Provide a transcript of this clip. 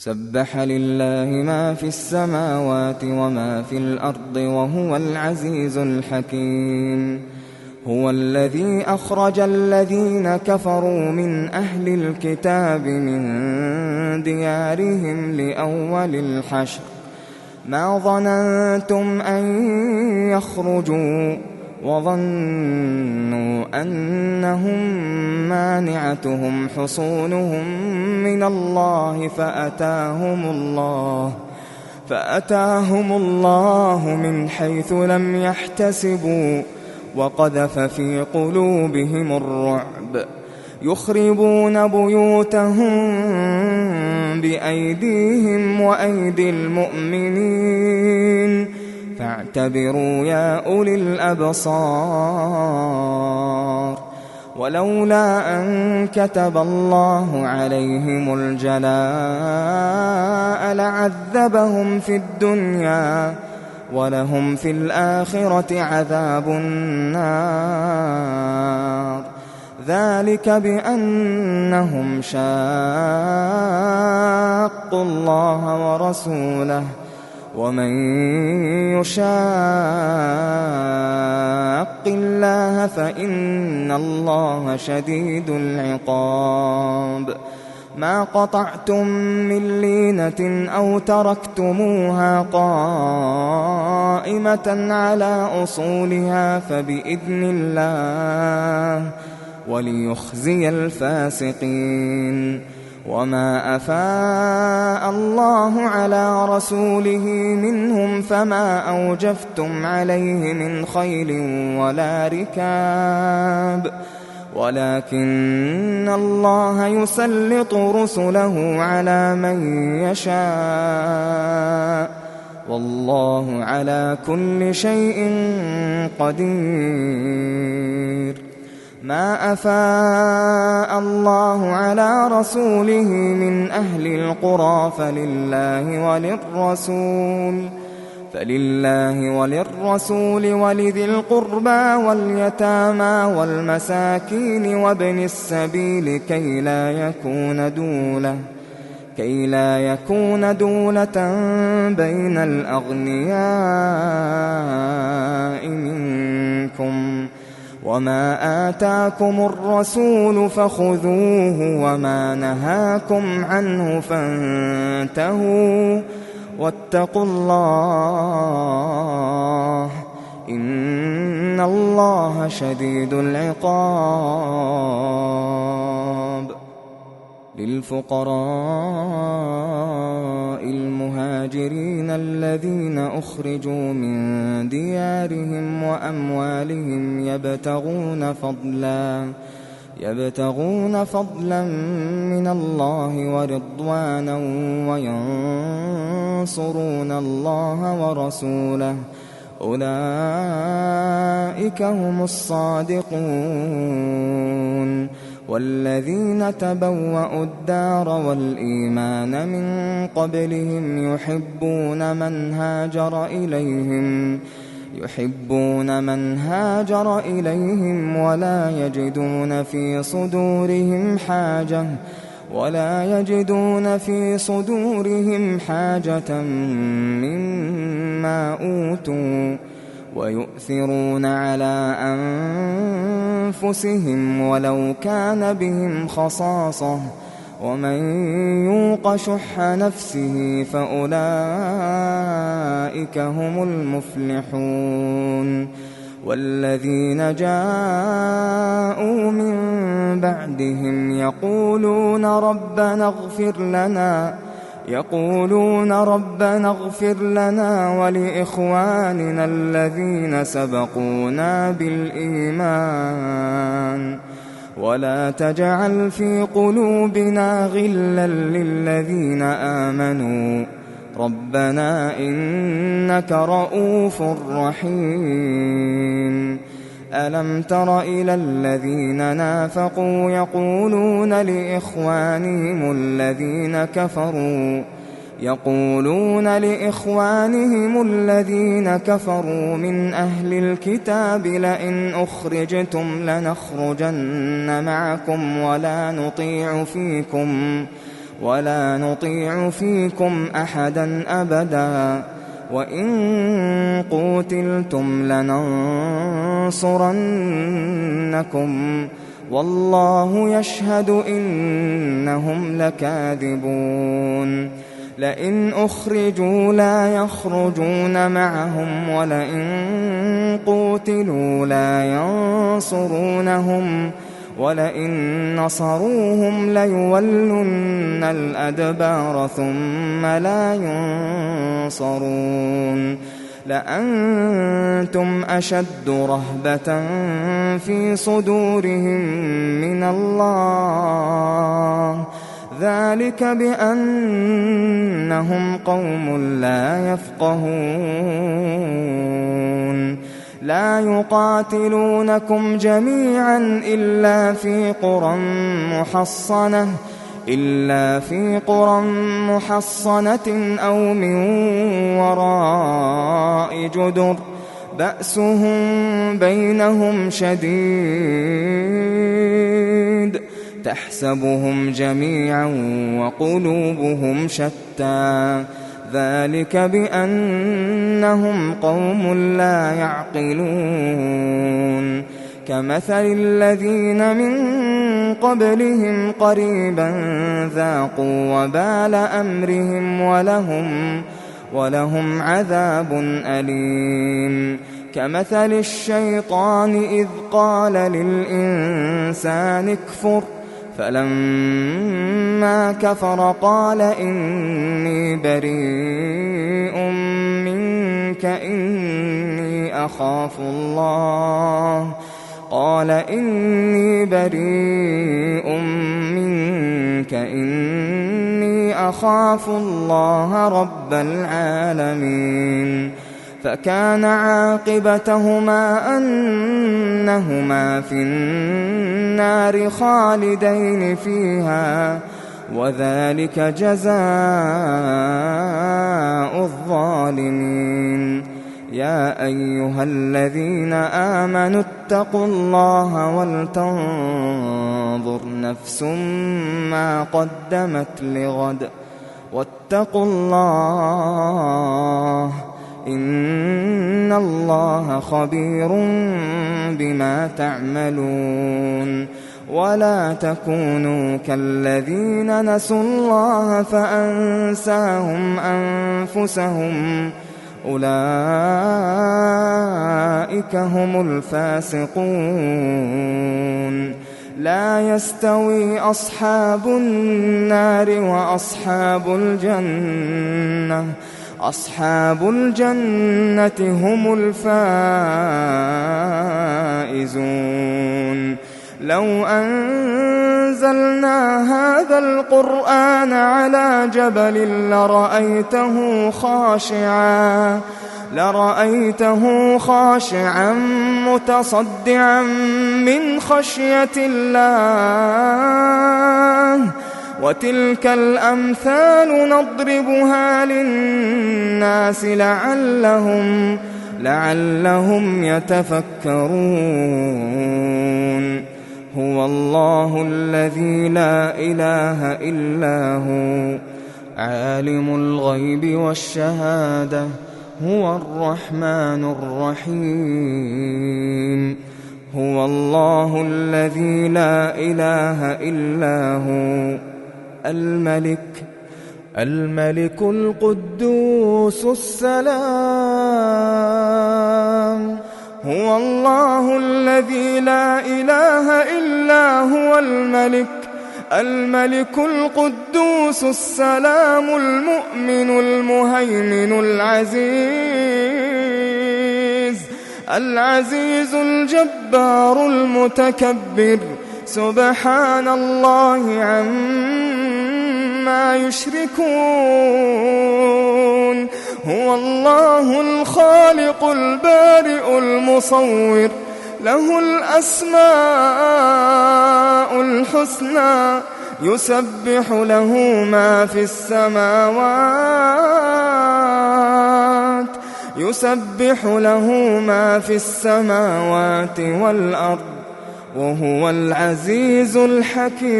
سبح لله ما في السماوات وما في الأرض وهو العزيز الحكيم. هو الذي أخرج الذين كفروا من أهل الكتاب من ديارهم لأول الحشر ما ظننتم أن يخرجوا وظنوا أنهم مانعتهم حصونهم من الله فأتاهم الله من حيث لم يحتسبوا وقذف في قلوبهم الرعب يخربون بيوتهم بأيديهم وأيدي المؤمنين فاعتبروا يا أولي الأبصار. ولولا أن كتب الله عليهم الجلاء لعذبهم في الدنيا ولهم في الآخرة عذاب النار ذلك بأنهم شاقوا الله ورسوله ومن يشاق الله فإن الله شديد العقاب. ما قطعتم من لينة أو تركتموها قائمة على أصولها فبإذن الله وليخزي الفاسقين. وما أفاء الله على رسوله منهم فما أوجفتم عليه من خيل ولا ركاب ولكن الله يسلط رسله على من يشاء والله على كل شيء قدير. ما أفاء الله على رسوله من أهل القرى فلله وللرسول ولذي القربى واليتامى والمساكين وابن السبيل كي لا يكون دولة بين الأغنياء منكم. وما آتاكم الرسول فخذوه وما نهاكم عنه فانتهوا واتقوا الله إن الله شديد العقاب. للفقراء المهاجرين الذين أخرجوا من ديارهم وأموالهم يبتغون فضلا من الله ورضوانا وينصرون الله ورسوله أولئك هم الصادقون. والذين تبوأوا الدار والإيمان من قبلهم يحبون من هاجر إليهم ولا يجدون في صدورهم حاجة مما أوتوا ويؤثرون على أنفسهم ولو كان بهم خصاصة ومن يوق شح نفسه فأولئك هم المفلحون. والذين جاءوا من بعدهم يقولون ربنا اغفر لنا ولإخواننا الذين سبقونا بالإيمان ولا تجعل في قلوبنا غلا للذين آمنوا ربنا إنك رؤوف رحيم. ألم تر إلى الذين نافقوا يقولون لإخوانهم الذين كفروا من أهل الكتاب لئن أخرجتم لنخرجن معكم ولا نطيع فيكم أحدا أبدا وإن قوتلتم لننصرنكم والله يشهد إنهم لكاذبون لئن أخرجوا لا يخرجون معهم ولئن قوتلوا لا ينصرونهم ولئن نصروهم ليولن الأدبار ثم لا ينصرون لأنتم أشد رهبة في صدورهم من الله ذلك بأنهم قوم لا يفقهون لا يقاتلونكم جميعا إلا في قرى محصنة أو من وراء جدر بأسهم بينهم شديد تحسبهم جميعا وقلوبهم شتى ذلك بأنهم قوم لا يعقلون كمثل الذين من قبلهم قريبا ذاقوا وبال أمرهم ولهم عذاب أليم كمثل الشيطان إذ قال للإنسان اكفر فلما كفر قال إني بريء منك إني أخاف الله رب العالمين فكان عاقبتهما أنهما في النار خالدين فيها وذلك جزاء الظالمين يا أيها الذين آمنوا اتقوا الله ولتنظر نفس ما قدمت لغد واتقوا الله إن الله خبير بما تعملون ولا تكونوا كالذين نسوا الله فأنساهم أنفسهم أولئك هم الفاسقون لا يستوي أصحاب النار أصحاب الجنة هم الفائزون لو أنزلنا هذا القرآن على جبل لرأيته خاشعا متصدعا من خشية الله وتلك الأمثال نضربها للناس لعلهم يتفكرون هو الله الذي لا إله إلا هو عالم الغيب والشهادة هو الرحمن الرحيم هو الله الذي لا إله إلا هو الملك القدوس السلام هو الله الذي لا إله إلا هو الملك القدوس السلام المؤمن المهيمن العزيز الجبار المتكبر سبحان الله عما يشركون هو الله الخالق البارئ المصور له الأسماء الحسنى يسبح له ما في السماوات والأرض وهو العزيز الحكيم.